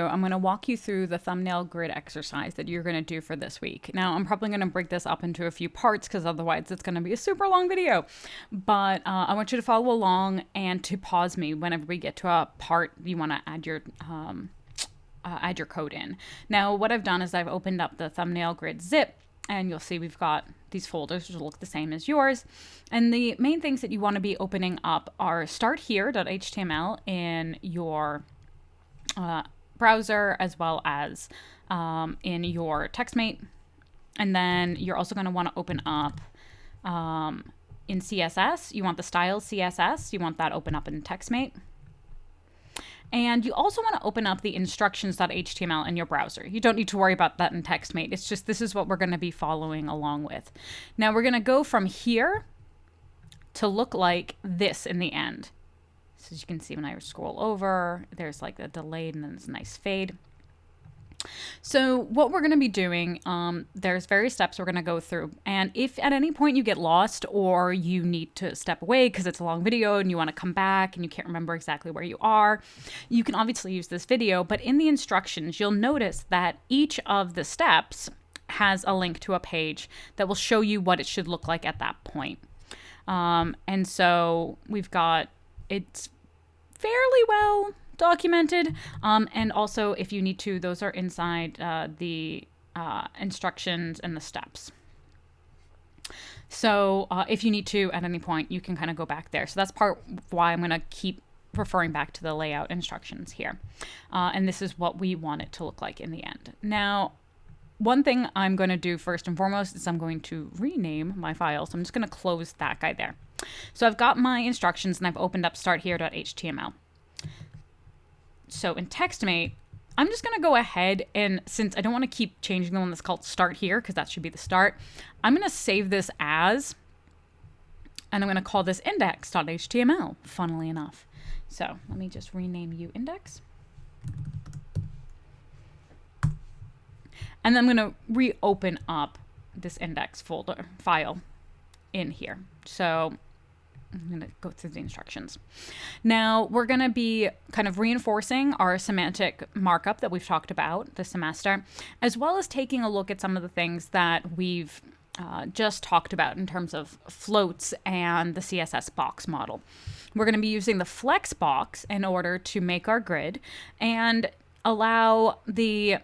I'm going to walk you through the thumbnail grid exercise that you're going to do for this week. Now, I'm probably going to break this up into a few parts because otherwise it's going to be a super long video. But I want you to follow along and to pause me whenever we get to a part you want to add your code in. Now, what I've done is I've opened up the thumbnail grid zip, and you'll see we've got these folders which will look the same as yours. And the main things that you want to be opening up are start here.html in your browser, as well as in your TextMate. And then you're also going to want to open up in CSS. You want the style CSS. You want that open up in TextMate. And you also want to open up the instructions.html in your browser. You don't need to worry about that in TextMate. It's just this is what we're going to be following along with. Now we're going to go from here to look like this in the end. So as you can see, when I scroll over, there's like a delayed and then there's a nice fade. So what we're going to be doing, there's various steps we're going to go through. And if at any point you get lost or you need to step away because it's a long video and you want to come back and you can't remember exactly where you are, you can obviously use this video. But in the instructions, you'll notice that each of the steps has a link to a page that will show you what it should look like at that point. And so we've got, it's fairly well documented, and also if you need to, those are inside the instructions and the steps. So if you need to at any point, you can kind of go back there. So that's part why I'm going to keep referring back to the layout instructions here. And this is what we want it to look like in the end. Now, one thing I'm going to do first and foremost is I'm going to rename my file. So I'm just going to close that guy there. So I've got my instructions and I've opened up start here.html. So in TextMate, I'm just going to go ahead and, since I don't want to keep changing the one that's called start here, because that should be the start, I'm going to save this as, and I'm going to call this index.html, funnily enough. So let me just rename you index. And then I'm going to reopen up this index folder file in here. So I'm going to go through the instructions. Now, we're going to be kind of reinforcing our semantic markup that we've talked about this semester, as well as taking a look at some of the things that we've just talked about in terms of floats and the CSS box model. We're going to be using the flex box in order to make our grid and allow the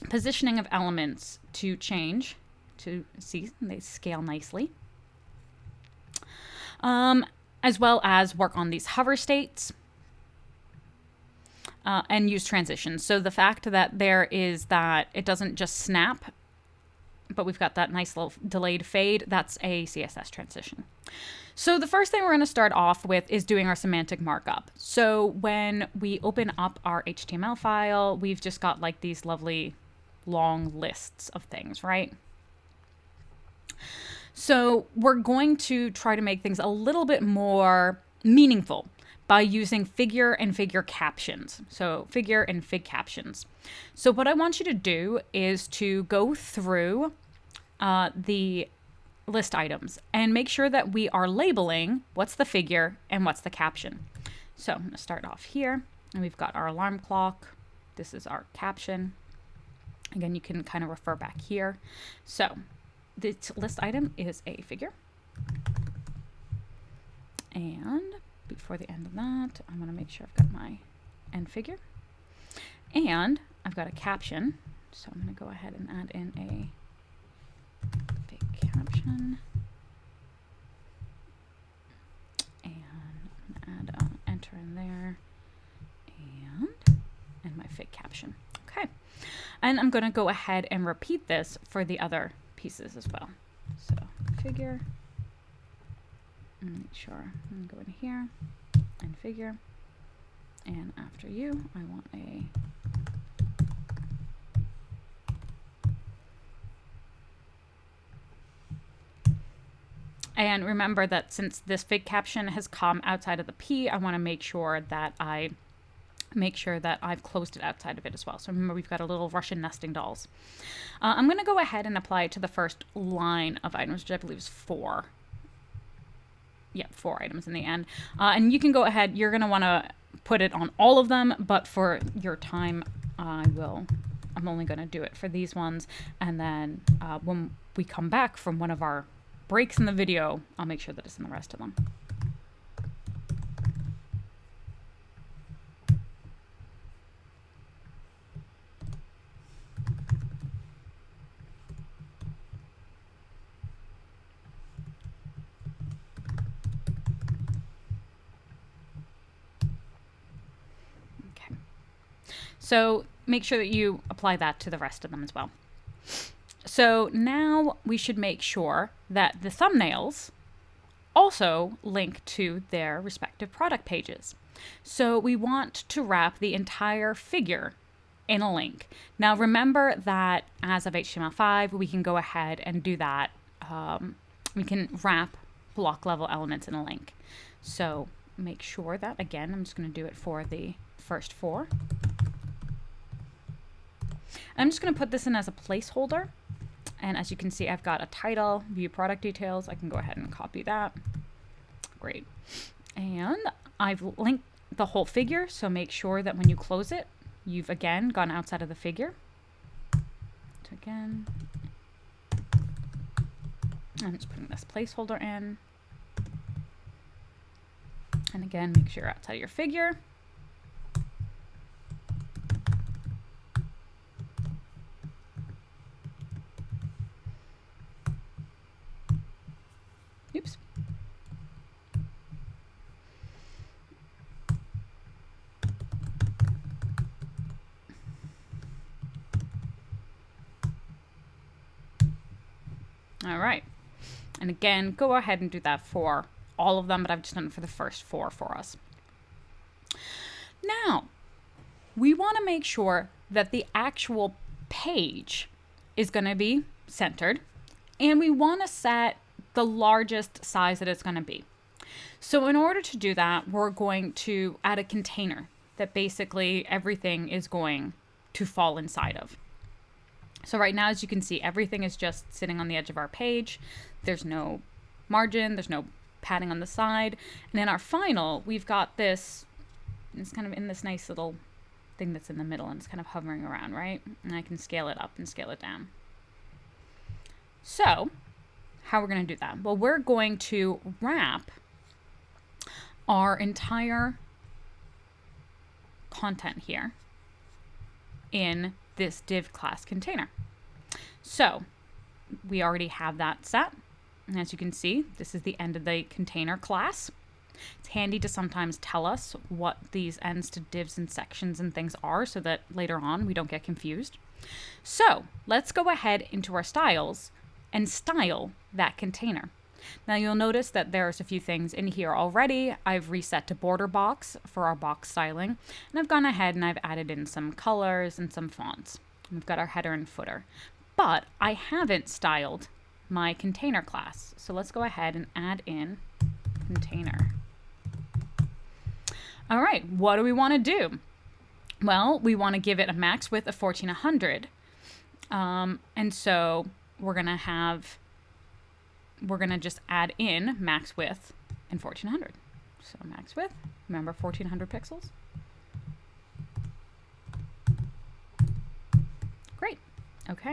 positioning of elements to change, to see they scale nicely. As well as work on these hover states and use transitions. So the fact that there is that it doesn't just snap, but we've got that nice little delayed fade, that's a CSS transition. So the first thing we're going to start off with is doing our semantic markup. So when we open up our HTML file, we've just got like these lovely long lists of things, right? So we're going to try to make things a little bit more meaningful by using figure and figure captions. So figure and fig captions. So what I want you to do is to go through the list items and make sure that we are labeling what's the figure and what's the caption. So I'm going to start off here, and we've got our alarm clock. This is our caption. Again, you can kind of refer back here. So this list item is a figure. And before the end of that, I'm going to make sure I've got my end figure. And I've got a caption. So I'm going to go ahead and add in a big caption. And I'm going to add enter in there. And my fig caption. Okay. And I'm going to go ahead and repeat this for the other pieces as well. So figure, make sure I'm going to here and figure, and after you I want a and remember that since this fig caption has come outside of the P, I want to make sure that I've closed it outside of it as well. So remember, we've got a little Russian nesting dolls. I'm going to go ahead and apply it to the first line of items, which I believe is 4. Yeah, 4 items in the end. And you can go ahead, you're going to want to put it on all of them, but for your time, I'm only going to do it for these ones. And then when we come back from one of our breaks in the video, I'll make sure that it's in the rest of them. So make sure that you apply that to the rest of them as well. So now we should make sure that the thumbnails also link to their respective product pages. So we want to wrap the entire figure in a link. Now remember that as of HTML5, we can go ahead and do that. We can wrap block level elements in a link. So make sure that, again, I'm just going to do it for the first 4. I'm just going to put this in as a placeholder. And as you can see, I've got a title, view product details. I can go ahead and copy that. Great. And I've linked the whole figure. So make sure that when you close it, you've again gone outside of the figure. So again, I'm just putting this placeholder in. And again, make sure you're outside of your figure. Oops. All right. And again, go ahead and do that for all of them, but I've just done it for the first 4 for us. Now, we want to make sure that the actual page is going to be centered, and we want to set the largest size that it's going to be. So in order to do that, we're going to add a container that basically everything is going to fall inside of. So right now, as you can see, everything is just sitting on the edge of our page. There's no margin, there's no padding on the side. And in our final, we've got this, it's kind of in this nice little thing that's in the middle, and it's kind of hovering around, right? And I can scale it up and scale it down. So how we're going to do that? Well, we're going to wrap our entire content here in this div class container. So we already have that set. And as you can see, this is the end of the container class. It's handy to sometimes tell us what these ends to divs and sections and things are so that later on we don't get confused. So let's go ahead into our styles and style that container. Now you'll notice that there's a few things in here already. I've reset to border box for our box styling, and I've gone ahead and I've added in some colors and some fonts. We've got our header and footer, but I haven't styled my container class. So let's go ahead and add in container. All right, what do we want to do? Well, we want to give it a max width of 1400. And so we're going to just add in max width and 1400. So max width, remember 1400 pixels. Great. Okay.